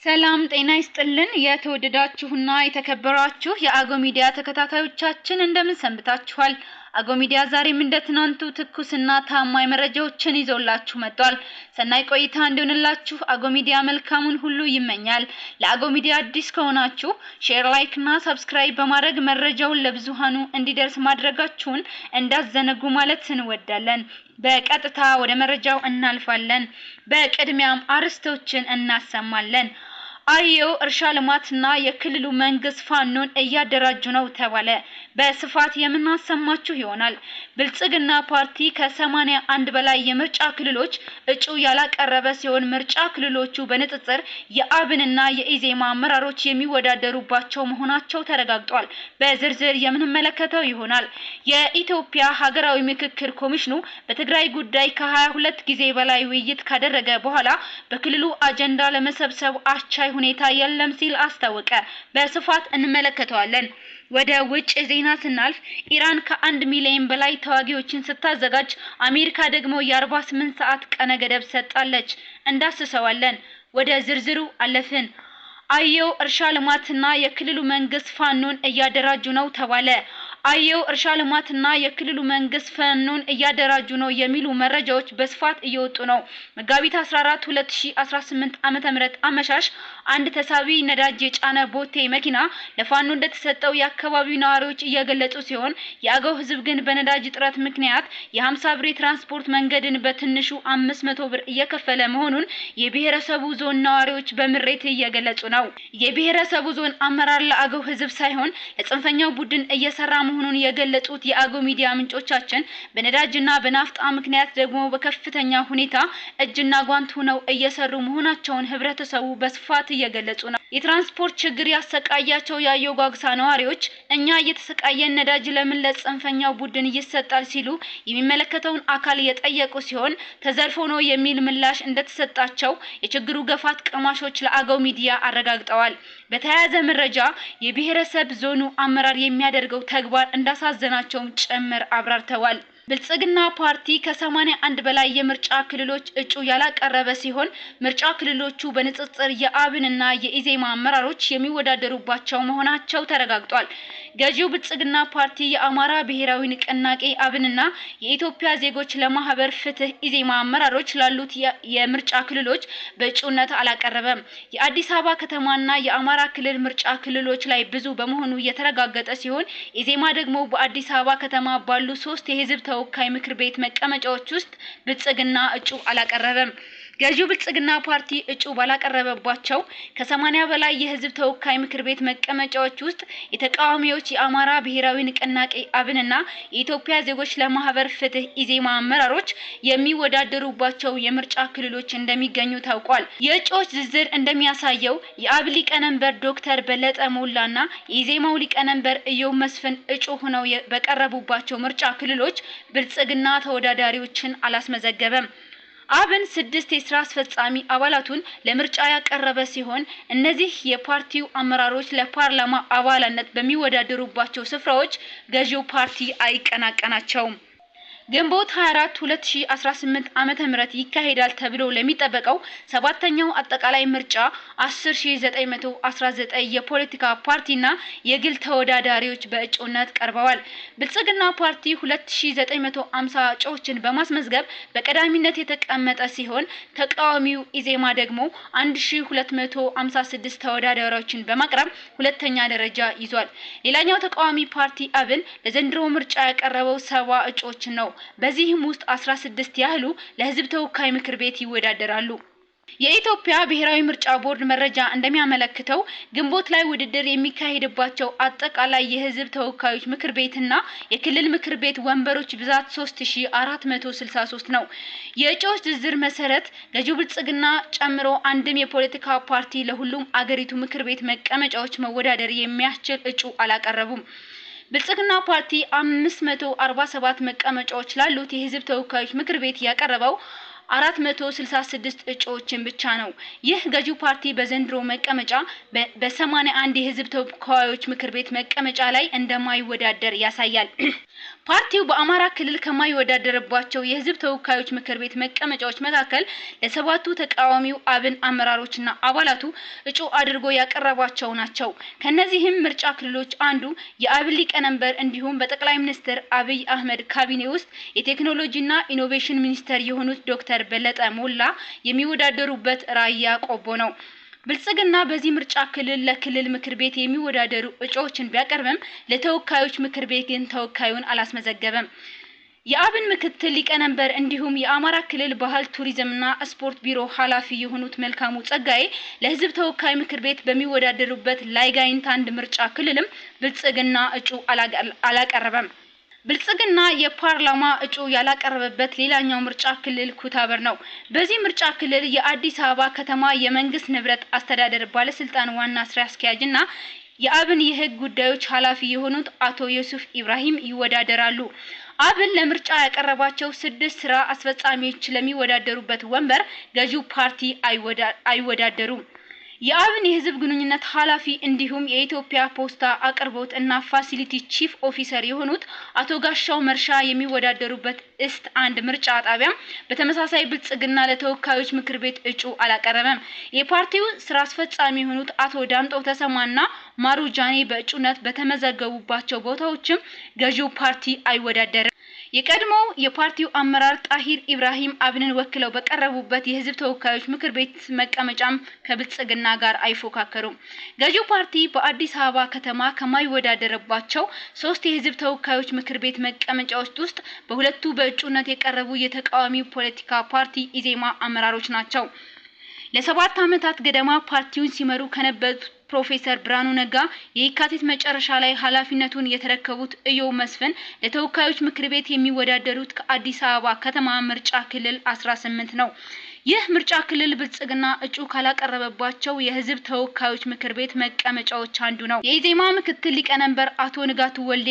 ሰላም ጤና ይስጥልን የተወደዳችሁና የተከበራችሁ የአገው ሚዲያ ተከታታዮቻችን እንደምን ሰንብታችኋል? አገው ሚዲያ ዛሬም እንደትናንቱ ትኩስና ታማኝ መረጃዎችን ይዞላችሁ መጥቷል። ሰናይ ቆይታ እንዲሆንላችሁ አገው ሚዲያ መልካሙን ሁሉ ይመኛል። ለአገው ሚዲያ አዲስ ከሆናችሁ ሼር፣ ላይክ እና ሰብስክራይብ በማድረግ መረጃውን ለብዙሃኑ እንዲደርስ ማድረጋችሁን እንዳዘነጉ ማለት እንወዳለን። በቀጥታ ወደ መረጃው እናልፋለን። በቅድሚያም አርዕስቶችን እናሰማለን። አየው እርሻ ልማትና የክልሉ መንግስት ፋኖን እያደራጁ ነው ተባለ። በስፋት የምናሰማችሁ ይሆናል። ብልጽግና ፓርቲ ከ81 በላይ የምርጫ ክልሎች እጩ ያላቀረበ ሲሆን ምርጫ ክልሎቹ በንጽጽር የአብንና የኢዜማ አመራሮች የሚወዳደሩባቸው መሆናቸው ተረጋግጧል። በዝርዝር የምንመለከተው ይሆናል። የኢትዮጵያ ሀገራዊ ምክክር ኮሚሽኑ በትግራይ ጉዳይ ከ22 ጊዜ በላይ ውይይት ካደረገ በኋላ በክልሉ አጀንዳ ለመሰብሰብ አስቻይ ሁኔታ የለም ሲል አስታወቀ። በስፋት እንመለከተዋለን። ወደ ውጭ ዜና ስናልፍ ኢራን ከ1 ሚሊዮን በላይ ተዋጊዎችን ስታዘጋጅ አሜሪካ ደግሞ የ48 ሰዓት ቀነ ገደብ ሰጣለች። እንዳስሰዋለን። ወደ ዝርዝሩ አለፍን። አየው እርሻ ልማትና የክልሉ መንግስት ፋኖን እያደራጁ ነው ተባለ። አየው እርሻ ልማትና የክልሉ መንግስት ፋኖን እያደራጁ ነው የሚሉ መረጃዎች በስፋት እየወጡ ነው። መጋቢት 14 2018 ዓ.ም አመሻሽ አንድ ተሳቢ ነዳጅ የጫነ ቦቴ መኪና ለፋኖ እንደተሰጠው የአካባቢው ነዋሪዎች እየገለጹ ሲሆን የአገው ህዝብ ግን በነዳጅ እጥረት ምክንያት የ50 ብር ትራንስፖርት መንገድን በትንሹ 500 ብር እየከፈለ መሆኑን የብሔረሰቡ ዞን ነዋሪዎች በምሬት እየገለጹ ነው። የብሔረሰቡ ዞን አመራር ለአገው ህዝብ ሳይሆን ለጽንፈኛው ቡድን እየሰራ መሆኑን የገለጹት የአገው ሚዲያ ምንጮቻችን በነዳጅና በናፍጣ ምክንያት ደግሞ በከፍተኛ ሁኔታ እጅና ጓንት ሆነው እየሰሩ መሆናቸውን ህብረተሰቡ በስፋት እየገለጹ ነው። የትራንስፖርት ችግር ያሰቃያቸው የአየው ጓግሳ ነዋሪዎች እኛ እየተሰቃየን ነዳጅ ለምን ለጽንፈኛው ቡድን ይሰጣል ሲሉ የሚመለከተውን አካል የጠየቁ ሲሆን ተዘርፎ ነው የሚል ምላሽ እንደተሰጣቸው የችግሩ ገፋት ቀማሾች ለአገው ሚዲያ አረጋግጠዋል። በተያያዘ መረጃ የብሔረሰብ ዞኑ አመራር የሚያደርገው ተግባር እንዳሳዘናቸውም ጭምር አብራርተዋል። ብልጽግና ፓርቲ ከ81 በላይ የምርጫ ክልሎች እጩ ያላቀረበ ሲሆን ምርጫ ክልሎቹ በንጽጽር የአብንና የኢዜማ አመራሮች የሚወዳደሩባቸው መሆናቸው ተረጋግጧል። ገዢው ብልጽግና ፓርቲ የአማራ ብሔራዊ ንቅናቄ አብንና የኢትዮጵያ ዜጎች ለማህበር ፍትህ ኢዜማ አመራሮች ላሉት የምርጫ ክልሎች በእጩነት አላቀረበም። የአዲስ አበባ ከተማና የአማራ ክልል ምርጫ ክልሎች ላይ ብዙ በመሆኑ የተረጋገጠ ሲሆን ኢዜማ ደግሞ በአዲስ አበባ ከተማ ባሉ 3 የህዝብ ተወካይ ምክር ቤት መቀመጫዎች ውስጥ ብልጽግና እጩ አላቀረበም። ገዢው ብልጽግና ፓርቲ እጩ ባላቀረበባቸው ከ80 በላይ የህዝብ ተወካይ ምክር ቤት መቀመጫዎች ውስጥ የተቃዋሚዎች የአማራ ብሔራዊ ንቅናቄ አብንና የኢትዮጵያ ዜጎች ለማህበር ፍትህ ኢዜማ አመራሮች የሚወዳደሩባቸው የምርጫ ክልሎች እንደሚገኙ ታውቋል። የእጩዎች ዝርዝር እንደሚያሳየው የአብን ሊቀመንበር ዶክተር በለጠ ሞላና የኢዜማው ሊቀመንበር ኢዮብ መስፍን እጩ ሆነው በቀረቡባቸው ምርጫ ክልሎች ብልጽግና ተወዳዳሪዎችን አላስመዘገበም። አብን 6 የስራ አስፈጻሚ አባላቱን ለምርጫ ያቀረበ ሲሆን እነዚህ የፓርቲው አመራሮች ለፓርላማ አባልነት በሚወዳደሩባቸው ስፍራዎች ገዢው ፓርቲ አይቀናቀናቸውም። ግንቦት 24 2018 ዓ.ም ይካሄዳል ተብሎ ለሚጠበቀው 7ኛው አጠቃላይ ምርጫ 10919 የፖለቲካ ፓርቲና የግል ተወዳዳሪዎች በእጩነት ቀርበዋል። ብልጽግና ፓርቲ 2950 እጩዎችን በማስመዝገብ በቀዳሚነት የተቀመጠ ሲሆን ተቃዋሚው ኢዜማ ደግሞ 1256 ተወዳዳሪዎችን በማቅረብ ሁለተኛ ደረጃ ይዟል። ሌላኛው ተቃዋሚ ፓርቲ አብን ለዘንድሮ ምርጫ ያቀረበው 70 እጩዎችን ነው። በዚህም ውስጥ 16 ያህሉ ለህዝብ ተወካይ ምክር ቤት ይወዳደራሉ። የኢትዮጵያ ብሔራዊ ምርጫ ቦርድ መረጃ እንደሚያመለክተው ግንቦት ላይ ውድድር የሚካሄድባቸው አጠቃላይ የህዝብ ተወካዮች ምክር ቤትና የክልል ምክር ቤት ወንበሮች ብዛት 3463 ነው። የእጩዎች ዝርዝር መሰረት ገዢው ብልጽግና ጨምሮ አንድም የፖለቲካ ፓርቲ ለሁሉም አገሪቱ ምክር ቤት መቀመጫዎች መወዳደር የሚያስችል እጩ አላቀረቡም። ብልጽግና ፓርቲ 547 መቀመጫዎች ላሉት የህዝብ ተወካዮች ምክር ቤት ያቀረበው 466 እጩዎችን ብቻ ነው። ይህ ገዢው ፓርቲ በዘንድሮ መቀመጫ በ81 የህዝብ ተወካዮች ምክር ቤት መቀመጫ ላይ እንደማይወዳደር ያሳያል። ፓርቲው በአማራ ክልል ከማይወዳደርባቸው የህዝብ ተወካዮች ምክር ቤት መቀመጫዎች መካከል ለሰባቱ ተቃዋሚው አብን አመራሮችና አባላቱ እጩ አድርጎ ያቀረባቸው ናቸው። ከነዚህም ምርጫ ክልሎች አንዱ የአብን ሊቀመንበር እንዲሁም በጠቅላይ ሚኒስትር አብይ አህመድ ካቢኔ ውስጥ የቴክኖሎጂና ኢኖቬሽን ሚኒስተር የሆኑት ዶክተር በለጠ ሞላ የሚወዳደሩበት ራያ ቆቦ ነው። ብልጽግና በዚህ ምርጫ ክልል ለክልል ምክር ቤት የሚወዳደሩ እጩዎችን ቢያቀርብም ለተወካዮች ምክር ቤት ግን ተወካዩን አላስመዘገበም። የአብን ምክትል ሊቀመንበር እንዲሁም የአማራ ክልል ባህል ቱሪዝምና ስፖርት ቢሮ ኃላፊ የሆኑት መልካሙ ጸጋዬ ለህዝብ ተወካይ ምክር ቤት በሚወዳደሩበት ላይጋይንት አንድ ምርጫ ክልልም ብልጽግና እጩ አላቀረበም። ብልጽግና የፓርላማ እጩ ያላቀረበበት ሌላኛው ምርጫ ክልል ኩታበር ነው። በዚህ ምርጫ ክልል የአዲስ አበባ ከተማ የመንግስት ንብረት አስተዳደር ባለስልጣን ዋና ስራ አስኪያጅና የአብን የህግ ጉዳዮች ኃላፊ የሆኑት አቶ ዩሱፍ ኢብራሂም ይወዳደራሉ። አብን ለምርጫ ያቀረባቸው 6 ስራ አስፈጻሚዎች ለሚወዳደሩበት ወንበር ገዢው ፓርቲ አይወዳደሩም። የአብን የህዝብ ግንኙነት ኃላፊ እንዲሁም የኢትዮጵያ ፖስታ አቅርቦት እና ፋሲሊቲ ቺፍ ኦፊሰር የሆኑት አቶ ጋሻው መርሻ የሚወዳደሩበት እስት አንድ ምርጫ ጣቢያ በተመሳሳይ ብልጽግና ለተወካዮች ምክር ቤት እጩ አላቀረበም። የፓርቲው ስራ አስፈጻሚ የሆኑት አቶ ዳምጦ ተሰማና ማሩጃኔ በእጩነት በተመዘገቡባቸው ቦታዎችም ገዢው ፓርቲ አይወዳደርም። የቀድሞው የፓርቲው አመራር ጣሂር ኢብራሂም አብንን ወክለው በቀረቡበት የህዝብ ተወካዮች ምክር ቤት መቀመጫም ከብልጽግና ጋር አይፎካከሩም። ገዢው ፓርቲ በአዲስ አበባ ከተማ ከማይወዳደርባቸው 3 የህዝብ ተወካዮች ምክር ቤት መቀመጫዎች ውስጥ በሁለቱ በእጩነት የቀረቡ የተቃዋሚው ፖለቲካ ፓርቲ ኢዜማ አመራሮች ናቸው። ለ7 ዓመታት ገደማ ፓርቲውን ሲመሩ ከነበሩት ፕሮፌሰር ብርሃኑ ነጋ የካቲት መጨረሻ ላይ ኃላፊነቱን የተረከቡት ኢዮ መስፍን ለተወካዮች ምክር ቤት የሚወዳደሩት ከአዲስ አበባ ከተማ ምርጫ ክልል 18 ነው። ይህ ምርጫ ክልል ብልጽግና እጩ ካላቀረበባቸው የህዝብ ተወካዮች ምክር ቤት መቀመጫዎች አንዱ ነው። የኢዜማ ምክትል ሊቀመንበር አቶ ንጋቱ ወልዴ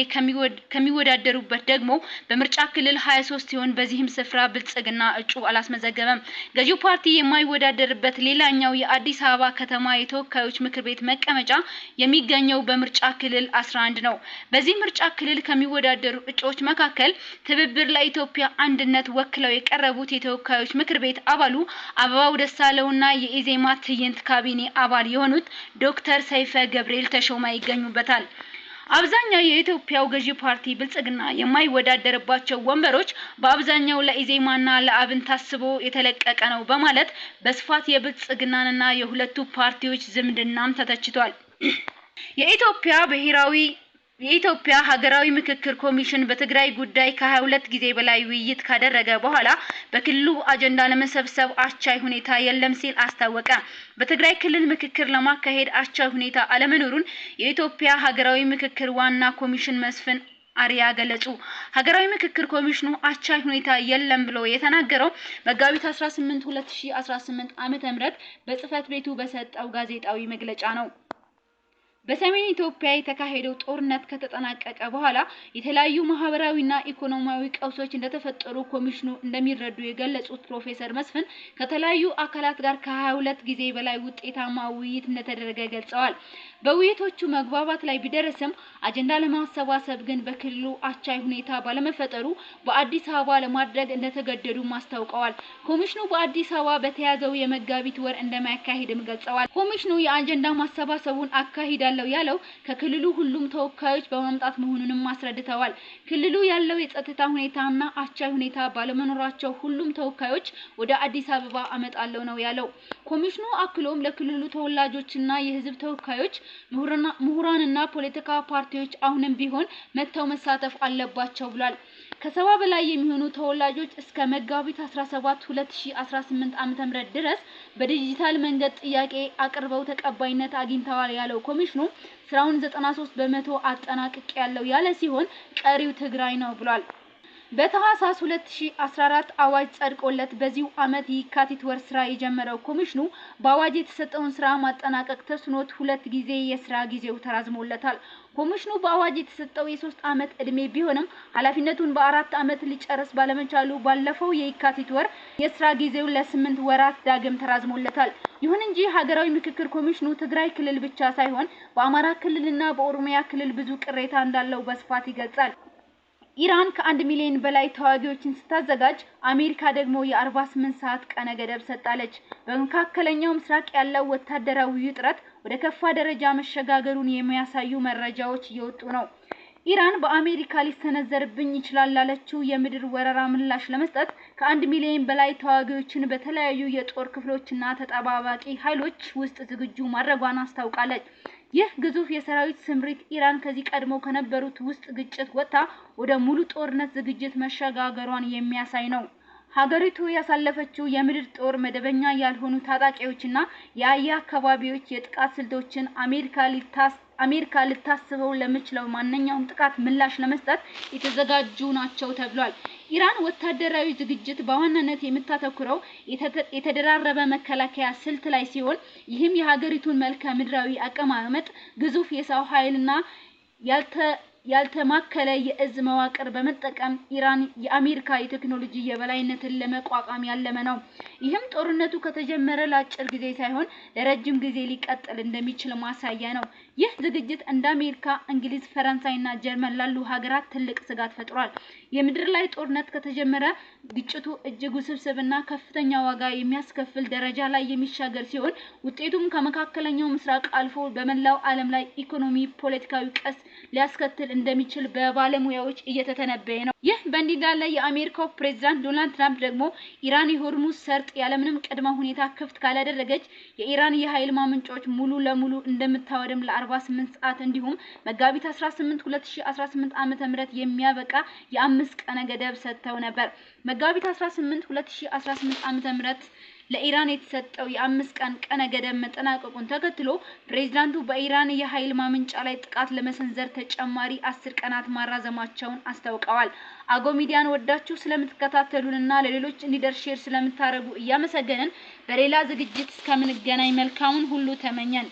ከሚወዳደሩበት ደግሞ በምርጫ ክልል 23 ሲሆን በዚህም ስፍራ ብልጽግና እጩ አላስመዘገበም። ገዢው ፓርቲ የማይወዳደርበት ሌላኛው የአዲስ አበባ ከተማ የተወካዮች ምክር ቤት መቀመጫ የሚገኘው በምርጫ ክልል 11 ነው። በዚህ ምርጫ ክልል ከሚወዳደሩ እጩዎች መካከል ትብብር ለኢትዮጵያ አንድነት ወክለው የቀረቡት የተወካዮች ምክር ቤት አባሉ አበባው ደሳለውና የኢዜማ ትዕይንት ካቢኔ አባል የሆኑት ዶክተር ሰይፈ ገብርኤል ተሾማ ይገኙበታል። አብዛኛው የኢትዮጵያው ገዢ ፓርቲ ብልጽግና የማይወዳደርባቸው ወንበሮች በአብዛኛው ለኢዜማና ለአብን ታስቦ የተለቀቀ ነው በማለት በስፋት የብልጽግናንና የሁለቱ ፓርቲዎች ዝምድናም ተተችቷል። የኢትዮጵያ ሀገራዊ ምክክር ኮሚሽን በትግራይ ጉዳይ ከ22 ጊዜ በላይ ውይይት ካደረገ በኋላ በክልሉ አጀንዳ ለመሰብሰብ አስቻይ ሁኔታ የለም ሲል አስታወቀ። በትግራይ ክልል ምክክር ለማካሄድ አስቻይ ሁኔታ አለመኖሩን የኢትዮጵያ ሀገራዊ ምክክር ዋና ኮሚሽን መስፍን አሪያ ገለጹ። ሀገራዊ ምክክር ኮሚሽኑ አስቻይ ሁኔታ የለም ብሎ የተናገረው መጋቢት 18 2018 ዓ.ም በጽህፈት ቤቱ በሰጠው ጋዜጣዊ መግለጫ ነው። በሰሜን ኢትዮጵያ የተካሄደው ጦርነት ከተጠናቀቀ በኋላ የተለያዩ ማህበራዊና ኢኮኖሚያዊ ቀውሶች እንደተፈጠሩ ኮሚሽኑ እንደሚረዱ የገለጹት ፕሮፌሰር መስፍን ከተለያዩ አካላት ጋር ከ22 ጊዜ በላይ ውጤታማ ውይይት እንደተደረገ ገልጸዋል። በውይይቶቹ መግባባት ላይ ቢደረስም አጀንዳ ለማሰባሰብ ግን በክልሉ አስቻይ ሁኔታ ባለመፈጠሩ በአዲስ አበባ ለማድረግ እንደተገደዱ ማስታወቀዋል። ኮሚሽኑ በአዲስ አበባ በተያዘው የመጋቢት ወር እንደማያካሂድም ገልጸዋል። ኮሚሽኑ የአጀንዳ ማሰባሰቡን አካሂዳለው ያለው ከክልሉ ሁሉም ተወካዮች በማምጣት መሆኑንም አስረድተዋል። ክልሉ ያለው የጸጥታ ሁኔታና አስቻይ ሁኔታ ባለመኖራቸው ሁሉም ተወካዮች ወደ አዲስ አበባ አመጣለው ነው ያለው። ኮሚሽኑ አክሎም ለክልሉ ተወላጆችና የህዝብ ተወካዮች ምሁራንና ፖለቲካ ፓርቲዎች አሁንም ቢሆን መተው መሳተፍ አለባቸው ብሏል። ከ70 በላይ የሚሆኑ ተወላጆች እስከ መጋቢት 17 2018 ዓ.ም ድረስ በዲጂታል መንገድ ጥያቄ አቅርበው ተቀባይነት አግኝተዋል ያለው ኮሚሽኑ ስራውን 93% አጠናቅቅ ያለው ያለ ሲሆን ቀሪው ትግራይ ነው ብሏል። በታህሳስ 2014 አዋጅ ጸድቆለት በዚሁ ዓመት የካቲት ወር ስራ የጀመረው ኮሚሽኑ በአዋጅ የተሰጠውን ስራ ማጠናቀቅ ተስኖት 2 ጊዜ የስራ ጊዜው ተራዝሞለታል። ኮሚሽኑ በአዋጅ የተሰጠው የ3 ዓመት እድሜ ቢሆንም ኃላፊነቱን በ4 ዓመት ሊጨርስ ባለመቻሉ ባለፈው የካቲት ወር የስራ ጊዜው ለ8 ወራት ዳግም ተራዝሞለታል። ይሁን እንጂ ሀገራዊ ምክክር ኮሚሽኑ ትግራይ ክልል ብቻ ሳይሆን በአማራ ክልልና በኦሮሚያ ክልል ብዙ ቅሬታ እንዳለው በስፋት ይገልጻል። ኢራን ከ1 ሚሊዮን በላይ ተዋጊዎችን ስታዘጋጅ አሜሪካ ደግሞ የ48 ሰዓት ቀነ ገደብ ሰጣለች። በመካከለኛው ምስራቅ ያለው ወታደራዊ ውጥረት ወደ ከፋ ደረጃ መሸጋገሩን የሚያሳዩ መረጃዎች እየወጡ ነው። ኢራን በአሜሪካ ሊሰነዘርብኝ ይችላል ላለችው የምድር ወረራ ምላሽ ለመስጠት ከ1 ሚሊዮን በላይ ተዋጊዎችን በተለያዩ የጦር ክፍሎችና ተጠባባቂ ኃይሎች ውስጥ ዝግጁ ማድረጓን አስታውቃለች። ይህ ግዙፍ የሰራዊት ስምሪት ኢራን ከዚህ ቀድሞ ከነበሩት ውስጥ ግጭት ወጥታ ወደ ሙሉ ጦርነት ዝግጅት መሸጋገሯን የሚያሳይ ነው። ሀገሪቱ ያሳለፈችው የምድር ጦር መደበኛ ያልሆኑ ታጣቂዎችና የአየር አካባቢዎች የጥቃት ስልቶችን አሜሪካ ልታስበው ለምችለው ማንኛውም ጥቃት ምላሽ ለመስጠት የተዘጋጁ ናቸው ተብሏል። ኢራን ወታደራዊ ዝግጅት በዋናነት የምታተኩረው የተደራረበ መከላከያ ስልት ላይ ሲሆን ይህም የሀገሪቱን መልክዓ ምድራዊ አቀማመጥ፣ ግዙፍ የሰው ኃይልና ያልተማከለ የእዝ መዋቅር በመጠቀም ኢራን የአሜሪካ የቴክኖሎጂ የበላይነትን ለመቋቋም ያለመ ነው። ይህም ጦርነቱ ከተጀመረ ለአጭር ጊዜ ሳይሆን ለረጅም ጊዜ ሊቀጥል እንደሚችል ማሳያ ነው። ይህ ዝግጅት እንደ አሜሪካ፣ እንግሊዝ፣ ፈረንሳይና ጀርመን ላሉ ሀገራት ትልቅ ስጋት ፈጥሯል። የምድር ላይ ጦርነት ከተጀመረ ግጭቱ እጅግ ውስብስብና ከፍተኛ ዋጋ የሚያስከፍል ደረጃ ላይ የሚሻገር ሲሆን ውጤቱም ከመካከለኛው ምስራቅ አልፎ በመላው ዓለም ላይ ኢኮኖሚ፣ ፖለቲካዊ ቀውስ ሊያስከትል እንደሚችል በባለሙያዎች እየተተነበየ ነው። ይህ በእንዲህ እንዳለ የአሜሪካው ፕሬዝዳንት ዶናልድ ትራምፕ ደግሞ ኢራን የሆርሙዝ ሰርጥ ያለምንም ቅድመ ሁኔታ ክፍት ካላደረገች የኢራን የኃይል ማመንጫዎች ሙሉ ለሙሉ እንደምታወድም ለ48 ሰዓት እንዲሁም መጋቢት 18 2018 ዓ.ም የሚያበቃ የ5 ቀነ ገደብ ሰጥተው ነበር። መጋቢት 18 2018 ዓ.ም ለኢራን የተሰጠው የ5 ቀን ቀነ ገደብ መጠናቀቁን ተከትሎ ፕሬዝዳንቱ በኢራን የኃይል ማመንጫ ላይ ጥቃት ለመሰንዘር ተጨማሪ 10 ቀናት ማራዘማቸውን አስታውቀዋል። አጎ ሚዲያን ወዳችሁ ስለምትከታተሉንና ለሌሎች እንዲደርስ ሼር ስለምታረጉ እያመሰገንን በሌላ ዝግጅት እስከምንገናኝ መልካሙን ሁሉ ተመኘን።